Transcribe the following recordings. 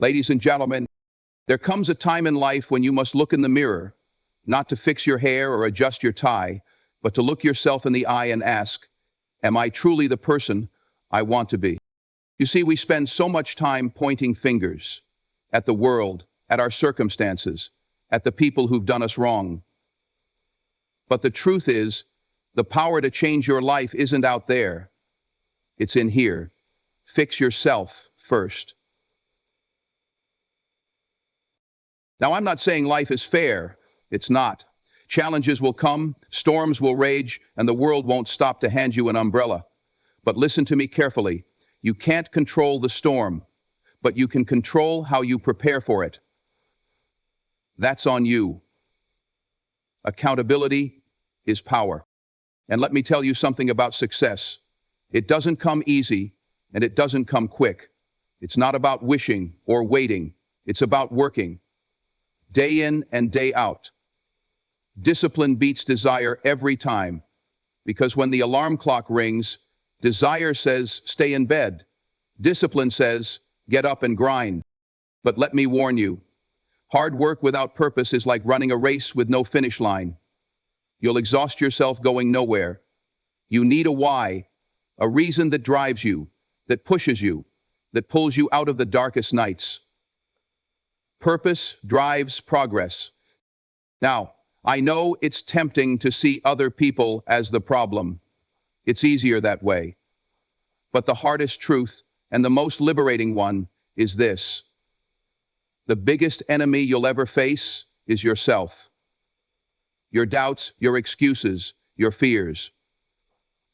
Ladies and gentlemen, there comes a time in life when you must look in the mirror, not to fix your hair or adjust your tie, but to look yourself in the eye and ask, am I truly the person I want to be? You see, we spend so much time pointing fingers at the world, at our circumstances, at the people who've done us wrong. But the truth is, the power to change your life isn't out there. It's in here. Fix yourself first. Now, I'm not saying life is fair. It's not. Challenges will come, storms will rage, and the world won't stop to hand you an umbrella. But listen to me carefully. You can't control the storm, but you can control how you prepare for it. That's on you. Accountability is power. And let me tell you something about success. It doesn't come easy, and it doesn't come quick. It's not about wishing or waiting. It's about working. Day in and day out. Discipline beats desire every time, because when the alarm clock rings, desire says, stay in bed. Discipline says, get up and grind. But let me warn you, hard work without purpose is like running a race with no finish line. You'll exhaust yourself going nowhere. You need a why, a reason that drives you, that pushes you, that pulls you out of the darkest nights. Purpose drives progress. Now, I know it's tempting to see other people as the problem. It's easier that way. But the hardest truth, and the most liberating one, is this. The biggest enemy you'll ever face is yourself. Your doubts, your excuses, your fears.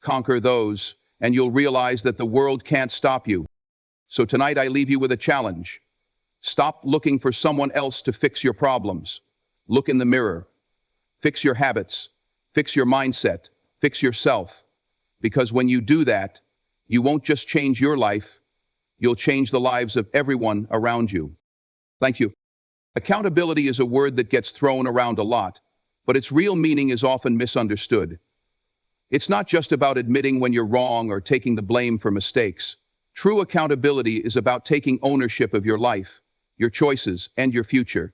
Conquer those, and you'll realize that the world can't stop you. So tonight I leave you with a challenge. Stop looking for someone else to fix your problems. Look in the mirror. Fix your habits. Fix your mindset. Fix yourself. Because when you do that, you won't just change your life, you'll change the lives of everyone around you. Thank you. Accountability is a word that gets thrown around a lot, but its real meaning is often misunderstood. It's not just about admitting when you're wrong or taking the blame for mistakes. True accountability is about taking ownership of your life, your choices, and your future.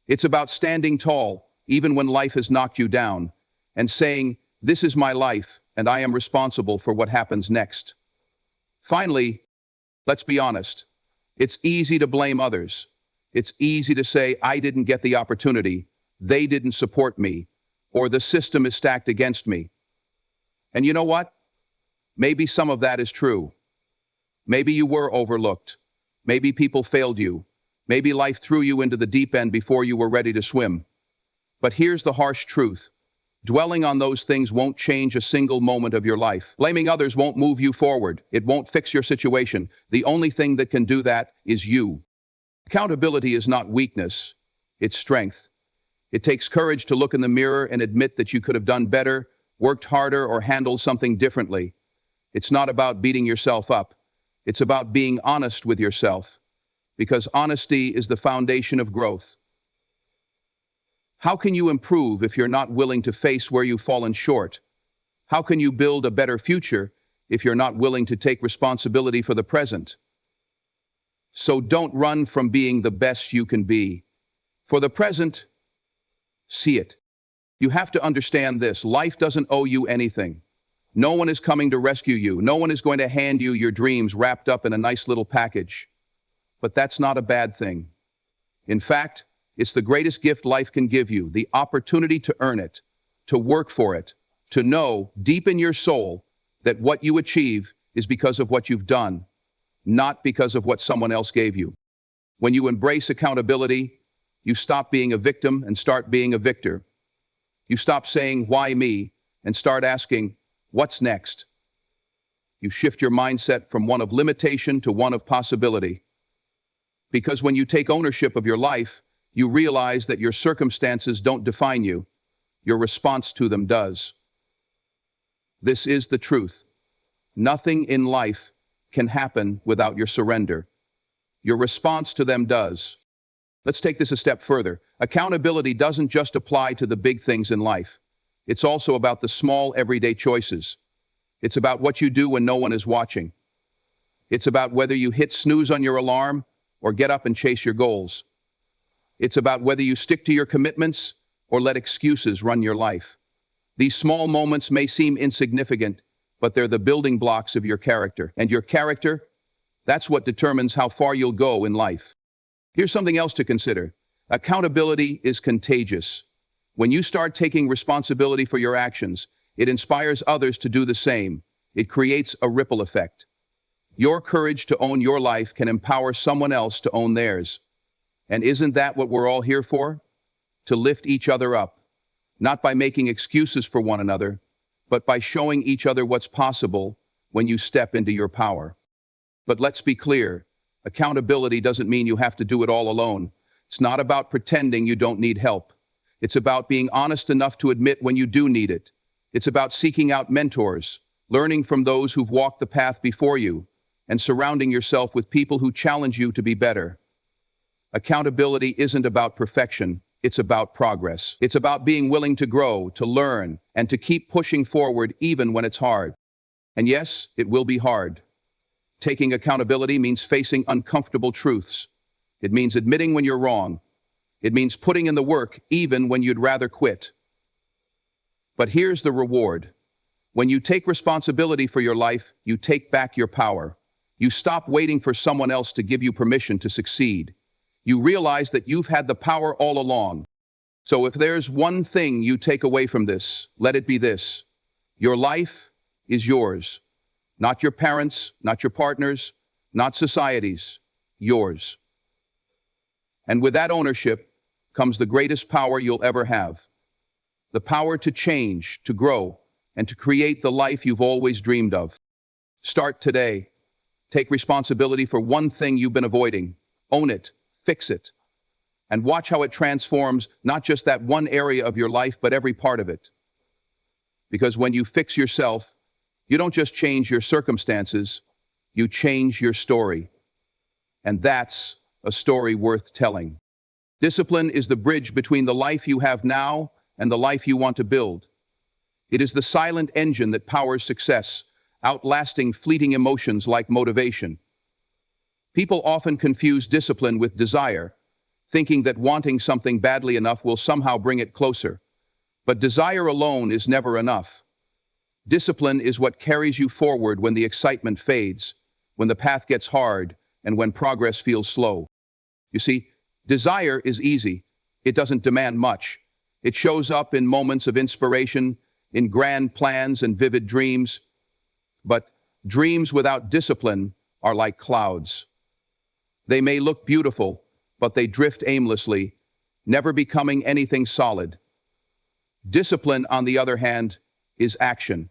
It's about standing tall, even when life has knocked you down, and saying, this is my life, and I am responsible for what happens next. Finally, let's be honest. It's easy to blame others. It's easy to say, I didn't get the opportunity, they didn't support me, or the system is stacked against me. And you know what? Maybe some of that is true. Maybe you were overlooked. Maybe people failed you. Maybe life threw you into the deep end before you were ready to swim. But here's the harsh truth. Dwelling on those things won't change a single moment of your life. Blaming others won't move you forward. It won't fix your situation. The only thing that can do that is you. Accountability is not weakness. It's strength. It takes courage to look in the mirror and admit that you could have done better, worked harder, or handled something differently. It's not about beating yourself up. It's about being honest with yourself. Because honesty is the foundation of growth. How can you improve if you're not willing to face where you've fallen short? How can you build a better future if you're not willing to take responsibility for the present? So don't run from being the best you can be. For the present, see it. You have to understand this. Life doesn't owe you anything. No one is coming to rescue you. No one is going to hand you your dreams wrapped up in a nice little package. But that's not a bad thing. In fact, it's the greatest gift life can give you, the opportunity to earn it, to work for it, to know deep in your soul that what you achieve is because of what you've done, not because of what someone else gave you. When you embrace accountability, you stop being a victim and start being a victor. You stop saying, why me, and start asking, what's next? You shift your mindset from one of limitation to one of possibility. Because when you take ownership of your life, you realize that your circumstances don't define you. Your response to them does. This is the truth. Nothing in life can happen without your surrender. Your response to them does. Let's take this a step further. Accountability doesn't just apply to the big things in life. It's also about the small, everyday choices. It's about what you do when no one is watching. It's about whether you hit snooze on your alarm or get up and chase your goals. It's about whether you stick to your commitments or let excuses run your life. These small moments may seem insignificant, but they're the building blocks of your character. And your character, that's what determines how far you'll go in life. Here's something else to consider. Accountability is contagious. When you start taking responsibility for your actions, it inspires others to do the same. It creates a ripple effect. Your courage to own your life can empower someone else to own theirs. And isn't that what we're all here for? To lift each other up, not by making excuses for one another, but by showing each other what's possible when you step into your power. But let's be clear, accountability doesn't mean you have to do it all alone. It's not about pretending you don't need help. It's about being honest enough to admit when you do need it. It's about seeking out mentors, learning from those who've walked the path before you, and surrounding yourself with people who challenge you to be better. Accountability isn't about perfection, it's about progress. It's about being willing to grow, to learn, and to keep pushing forward even when it's hard. And yes, it will be hard. Taking accountability means facing uncomfortable truths. It means admitting when you're wrong. It means putting in the work even when you'd rather quit. But here's the reward. When you take responsibility for your life, you take back your power. You stop waiting for someone else to give you permission to succeed. You realize that you've had the power all along. So if there's one thing you take away from this, let it be this. Your life is yours. Not your parents', not your partner's, not society's, yours. And with that ownership comes the greatest power you'll ever have. The power to change, to grow, and to create the life you've always dreamed of. Start today. Take responsibility for one thing you've been avoiding. Own it, fix it, and watch how it transforms not just that one area of your life, but every part of it. Because when you fix yourself, you don't just change your circumstances, you change your story. And that's a story worth telling. Discipline is the bridge between the life you have now and the life you want to build. It is the silent engine that powers success, outlasting fleeting emotions like motivation. People often confuse discipline with desire, thinking that wanting something badly enough will somehow bring it closer. But desire alone is never enough. Discipline is what carries you forward when the excitement fades, when the path gets hard, and when progress feels slow. You see, desire is easy. It doesn't demand much. It shows up in moments of inspiration, in grand plans and vivid dreams. But dreams without discipline are like clouds. They may look beautiful, but they drift aimlessly, never becoming anything solid. Discipline, on the other hand, is action.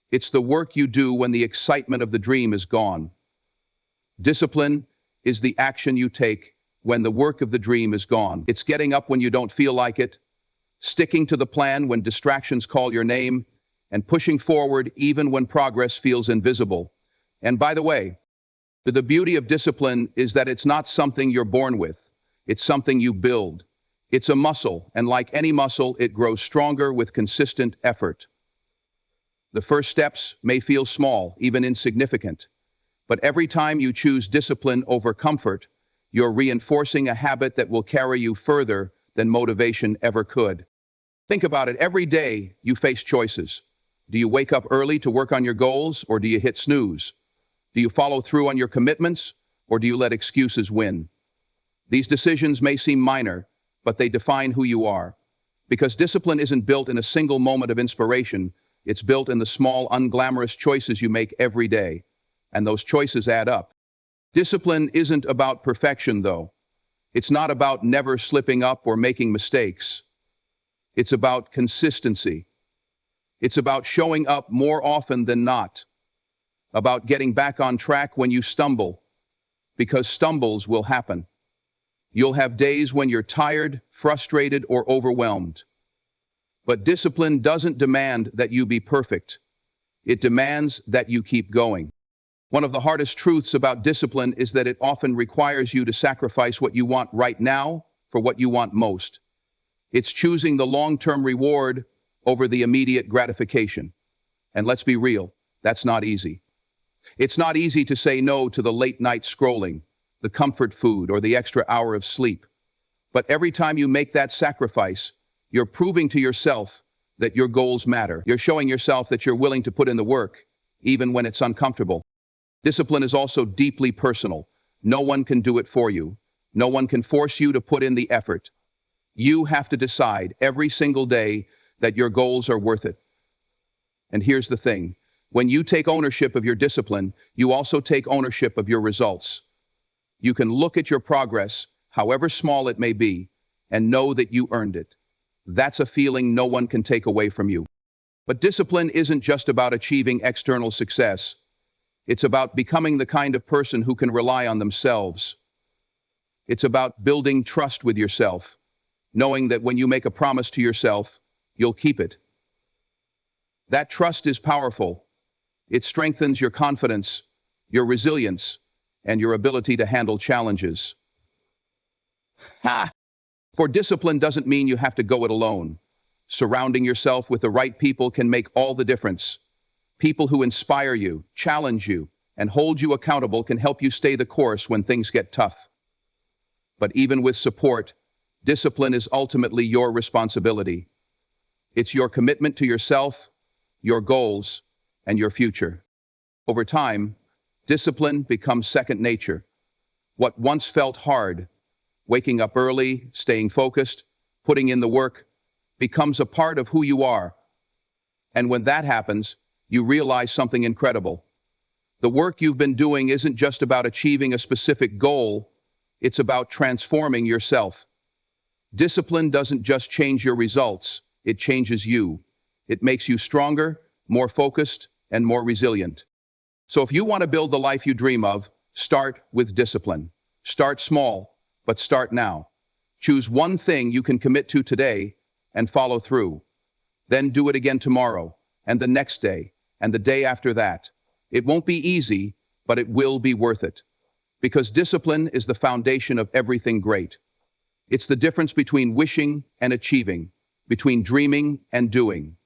It's the work you do when the excitement of the dream is gone. Discipline is the action you take when the work of the dream is gone. It's getting up when you don't feel like it, sticking to the plan when distractions call your name, and pushing forward even when progress feels invisible. And by the way, the beauty of discipline is that it's not something you're born with. It's something you build. It's a muscle, and like any muscle, it grows stronger with consistent effort. The first steps may feel small, even insignificant, but every time you choose discipline over comfort, you're reinforcing a habit that will carry you further than motivation ever could. Think about it. Every day you face choices. Do you wake up early to work on your goals, or do you hit snooze? Do you follow through on your commitments, or do you let excuses win? These decisions may seem minor, but they define who you are. Because discipline isn't built in a single moment of inspiration, it's built in the small, unglamorous choices you make every day. And those choices add up. Discipline isn't about perfection, though. It's not about never slipping up or making mistakes. It's about consistency. It's about showing up more often than not. About getting back on track when you stumble, because stumbles will happen. You'll have days when you're tired, frustrated, or overwhelmed. But discipline doesn't demand that you be perfect. It demands that you keep going. One of the hardest truths about discipline is that it often requires you to sacrifice what you want right now for what you want most. It's choosing the long-term reward over the immediate gratification. And let's be real, that's not easy. It's not easy to say no to the late-night scrolling, the comfort food, or the extra hour of sleep. But every time you make that sacrifice, you're proving to yourself that your goals matter. You're showing yourself that you're willing to put in the work, even when it's uncomfortable. Discipline is also deeply personal. No one can do it for you. No one can force you to put in the effort. You have to decide every single day that your goals are worth it. And here's the thing. When you take ownership of your discipline, you also take ownership of your results. You can look at your progress, however small it may be, and know that you earned it. That's a feeling no one can take away from you. But discipline isn't just about achieving external success. It's about becoming the kind of person who can rely on themselves. It's about building trust with yourself, knowing that when you make a promise to yourself, you'll keep it. That trust is powerful. It strengthens your confidence, your resilience, and your ability to handle challenges. Ha! For discipline doesn't mean you have to go it alone. Surrounding yourself with the right people can make all the difference. People who inspire you, challenge you, and hold you accountable can help you stay the course when things get tough. But even with support, discipline is ultimately your responsibility. It's your commitment to yourself, your goals, and your future. Over time, discipline becomes second nature. What once felt hard, waking up early, staying focused, putting in the work, becomes a part of who you are. And when that happens, you realize something incredible. The work you've been doing isn't just about achieving a specific goal, it's about transforming yourself. Discipline doesn't just change your results, it changes you. It makes you stronger, more focused, and more resilient. So if you want to build the life you dream of, start with discipline. Start small, but start now. Choose one thing you can commit to today and follow through. Then do it again tomorrow, and the next day, and the day after that. It won't be easy, but it will be worth it. Because discipline is the foundation of everything great. It's the difference between wishing and achieving, between dreaming and doing.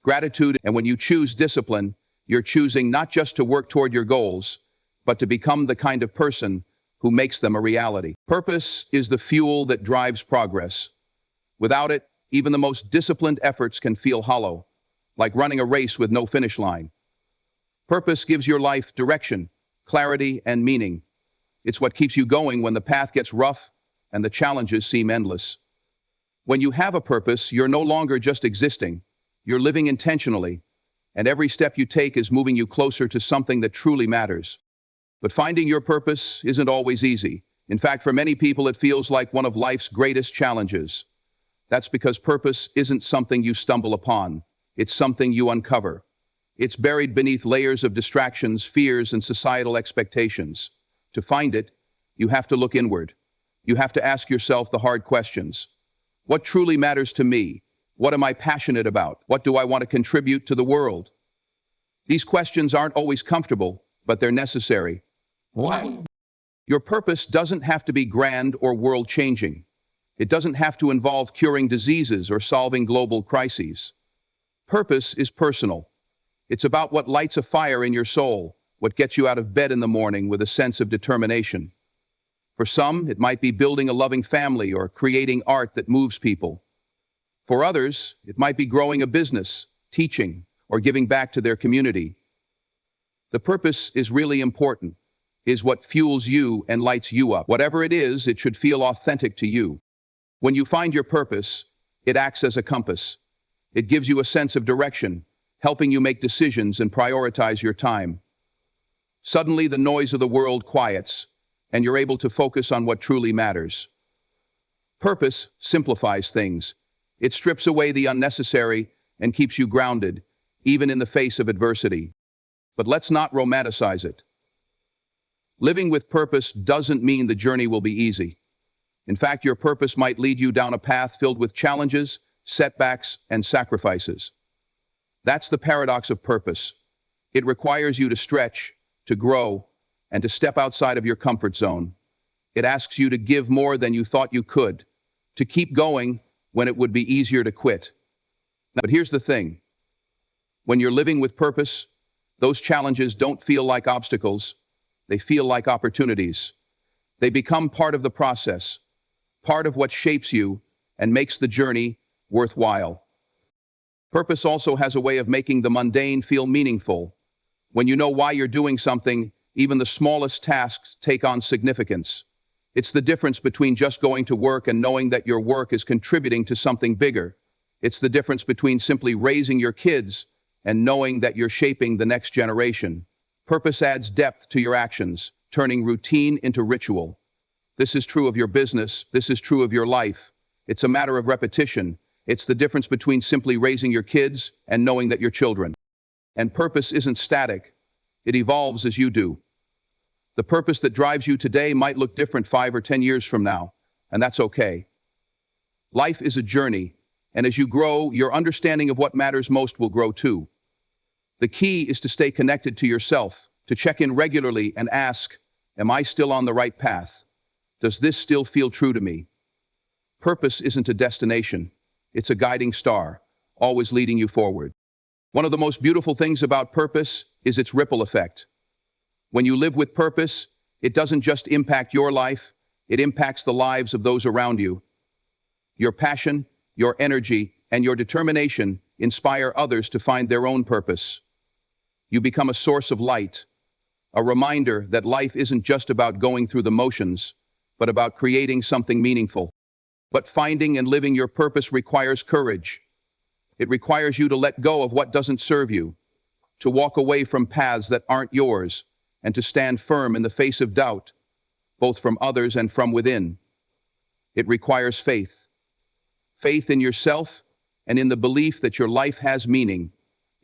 Gratitude, and when you choose discipline, you're choosing not just to work toward your goals, but to become the kind of person who makes them a reality. Purpose is the fuel that drives progress. Without it, even the most disciplined efforts can feel hollow, like running a race with no finish line. Purpose gives your life direction, clarity, and meaning. It's what keeps you going when the path gets rough and the challenges seem endless. When you have a purpose, you're no longer just existing. You're living intentionally, and every step you take is moving you closer to something that truly matters. But finding your purpose isn't always easy. In fact, for many people, it feels like one of life's greatest challenges. That's because purpose isn't something you stumble upon. It's something you uncover. It's buried beneath layers of distractions, fears, and societal expectations. To find it, you have to look inward. You have to ask yourself the hard questions. What truly matters to me? What am I passionate about? What do I want to contribute to the world? These questions aren't always comfortable, but they're necessary. Why? Your purpose doesn't have to be grand or world-changing. It doesn't have to involve curing diseases or solving global crises. Purpose is personal. It's about what lights a fire in your soul, what gets you out of bed in the morning with a sense of determination. For some, it might be building a loving family or creating art that moves people. For others, it might be growing a business, teaching, or giving back to their community. The purpose is really important, is what fuels you and lights you up. Whatever it is, it should feel authentic to you. When you find your purpose, it acts as a compass. It gives you a sense of direction, helping you make decisions and prioritize your time. Suddenly, the noise of the world quiets, and you're able to focus on what truly matters. Purpose simplifies things. It strips away the unnecessary and keeps you grounded, even in the face of adversity. But let's not romanticize it. Living with purpose doesn't mean the journey will be easy. In fact, your purpose might lead you down a path filled with challenges, setbacks, and sacrifices. That's the paradox of purpose. It requires you to stretch, to grow, and to step outside of your comfort zone. It asks you to give more than you thought you could, to keep going when it would be easier to quit. But here's the thing. When you're living with purpose, those challenges don't feel like obstacles. They feel like opportunities. They become part of the process, part of what shapes you and makes the journey worthwhile. Purpose also has a way of making the mundane feel meaningful. When you know why you're doing something, even the smallest tasks take on significance. It's the difference between just going to work and knowing that your work is contributing to something bigger. It's the difference between simply raising your kids and knowing that you're shaping the next generation. Purpose adds depth to your actions, turning routine into ritual. This is true of your business. This is true of your life. It's a matter of repetition. It's the difference between simply raising your kids and knowing that you're children. And purpose isn't static. It evolves as you do. The purpose that drives you today might look different 5 or 10 years from now, and that's okay. Life is a journey, and as you grow, your understanding of what matters most will grow too. The key is to stay connected to yourself, to check in regularly and ask, am I still on the right path? Does this still feel true to me? Purpose isn't a destination. It's a guiding star, always leading you forward. One of the most beautiful things about purpose is its ripple effect. When you live with purpose, it doesn't just impact your life, it impacts the lives of those around you. Your passion, your energy, and your determination inspire others to find their own purpose. You become a source of light, a reminder that life isn't just about going through the motions, but about creating something meaningful. But finding and living your purpose requires courage. It requires you to let go of what doesn't serve you, to walk away from paths that aren't yours, and to stand firm in the face of doubt, both from others and from within. It requires faith. Faith in yourself and in the belief that your life has meaning,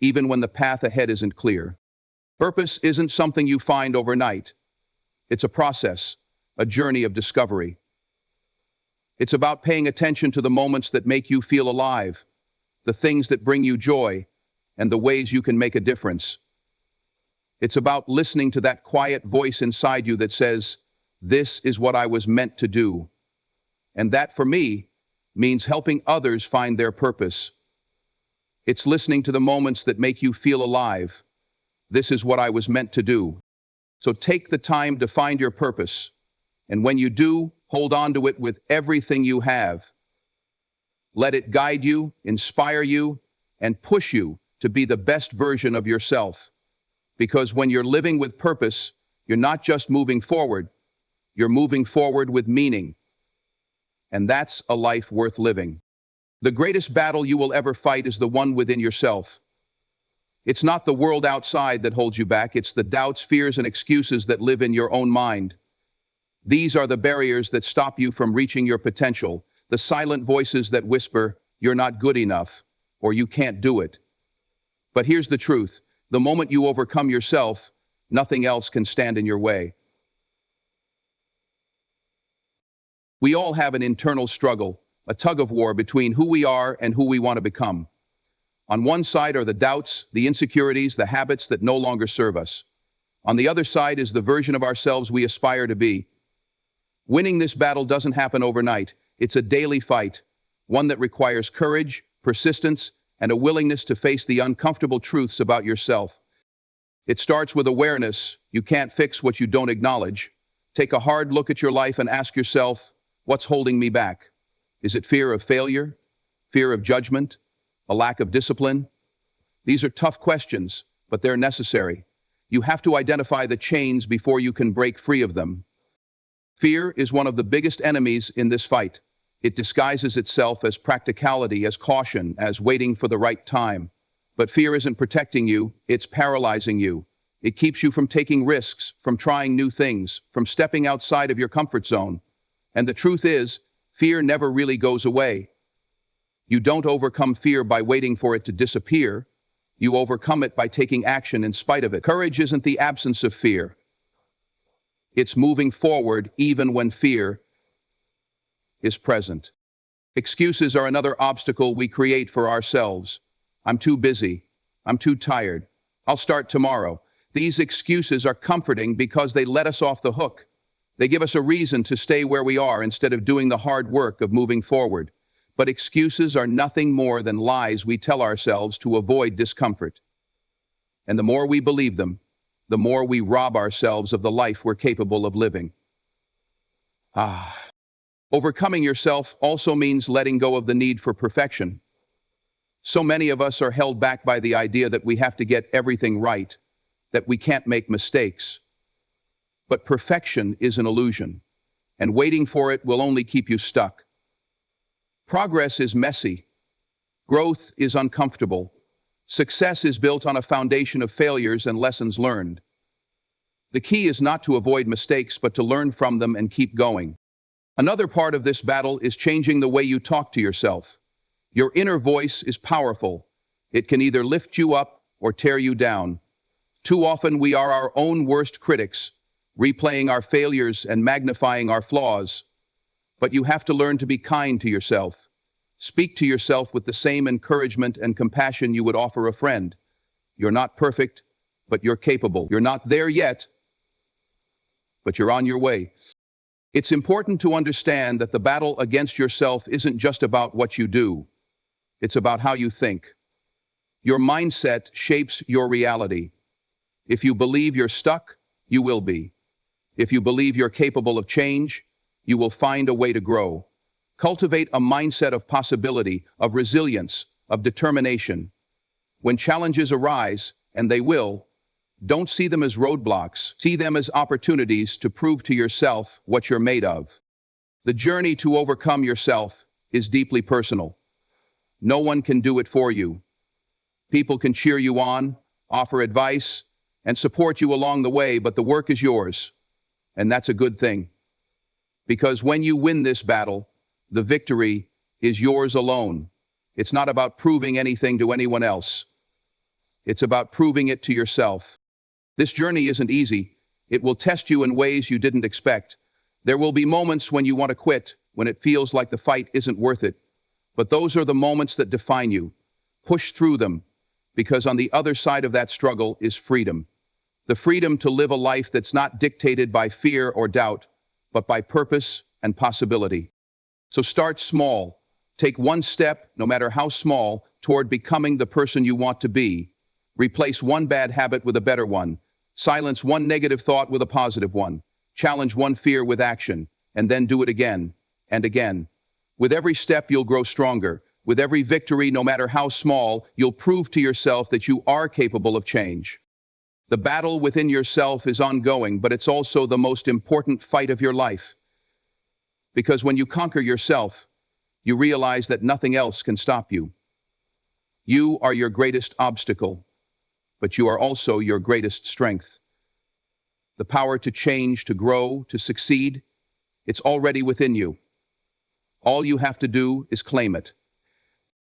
even when the path ahead isn't clear. Purpose isn't something you find overnight. It's a process, a journey of discovery. It's about paying attention to the moments that make you feel alive, the things that bring you joy, and the ways you can make a difference. It's about listening to that quiet voice inside you that says, this is what I was meant to do. And that, for me, means helping others find their purpose. It's listening to the moments that make you feel alive. This is what I was meant to do. So take the time to find your purpose. And when you do, hold on to it with everything you have. Let it guide you, inspire you, and push you to be the best version of yourself. Because when you're living with purpose, you're not just moving forward, you're moving forward with meaning. And that's a life worth living. The greatest battle you will ever fight is the one within yourself. It's not the world outside that holds you back, it's the doubts, fears, and excuses that live in your own mind. These are the barriers that stop you from reaching your potential, the silent voices that whisper, you're not good enough, or you can't do it. But here's the truth. The moment you overcome yourself, nothing else can stand in your way. We all have an internal struggle, a tug-of-war between who we are and who we want to become. On one side are the doubts, the insecurities, the habits that no longer serve us. On the other side is the version of ourselves we aspire to be. Winning this battle doesn't happen overnight. It's a daily fight, one that requires courage, persistence, and a willingness to face the uncomfortable truths about yourself. It starts with awareness. You can't fix what you don't acknowledge. Take a hard look at your life and ask yourself, what's holding me back? Is it fear of failure? Fear of judgment? A lack of discipline? These are tough questions, but they're necessary. You have to identify the chains before you can break free of them. Fear is one of the biggest enemies in this fight. It disguises itself as practicality, as caution, as waiting for the right time. But fear isn't protecting you, it's paralyzing you. It keeps you from taking risks, from trying new things, from stepping outside of your comfort zone. And the truth is, fear never really goes away. You don't overcome fear by waiting for it to disappear. You overcome it by taking action in spite of it. Courage isn't the absence of fear. It's moving forward even when fear is present. Excuses are another obstacle we create for ourselves. I'm too busy. I'm too tired. I'll start tomorrow. These excuses are comforting because they let us off the hook. They give us a reason to stay where we are instead of doing the hard work of moving forward. But excuses are nothing more than lies we tell ourselves to avoid discomfort. And the more we believe them, the more we rob ourselves of the life we're capable of living. Ah. Overcoming yourself also means letting go of the need for perfection. So many of us are held back by the idea that we have to get everything right, that we can't make mistakes. But perfection is an illusion, and waiting for it will only keep you stuck. Progress is messy. Growth is uncomfortable. Success is built on a foundation of failures and lessons learned. The key is not to avoid mistakes, but to learn from them and keep going. Another part of this battle is changing the way you talk to yourself. Your inner voice is powerful. It can either lift you up or tear you down. Too often we are our own worst critics, replaying our failures and magnifying our flaws. But you have to learn to be kind to yourself. Speak to yourself with the same encouragement and compassion you would offer a friend. You're not perfect, but you're capable. You're not there yet, but you're on your way. It's important to understand that the battle against yourself isn't just about what you do. It's about how you think. Your mindset shapes your reality. If you believe you're stuck, you will be. If you believe you're capable of change, you will find a way to grow. Cultivate a mindset of possibility, of resilience, of determination. When challenges arise, and they will, don't see them as roadblocks. See them as opportunities to prove to yourself what you're made of. The journey to overcome yourself is deeply personal. No one can do it for you. People can cheer you on, offer advice, and support you along the way, but the work is yours. And that's a good thing. Because when you win this battle, the victory is yours alone. It's not about proving anything to anyone else. It's about proving it to yourself. This journey isn't easy. It will test you in ways you didn't expect. There will be moments when you want to quit, when it feels like the fight isn't worth it. But those are the moments that define you. Push through them, because on the other side of that struggle is freedom. The freedom to live a life that's not dictated by fear or doubt, but by purpose and possibility. So start small. Take one step, no matter how small, toward becoming the person you want to be. Replace one bad habit with a better one. Silence one negative thought with a positive one. Challenge one fear with action, and then do it again and again. With every step, you'll grow stronger. With every victory, no matter how small, you'll prove to yourself that you are capable of change. The battle within yourself is ongoing, but it's also the most important fight of your life. Because when you conquer yourself, you realize that nothing else can stop you. You are your greatest obstacle, but you are also your greatest strength. The power to change, to grow, to succeed, it's already within you. All you have to do is claim it.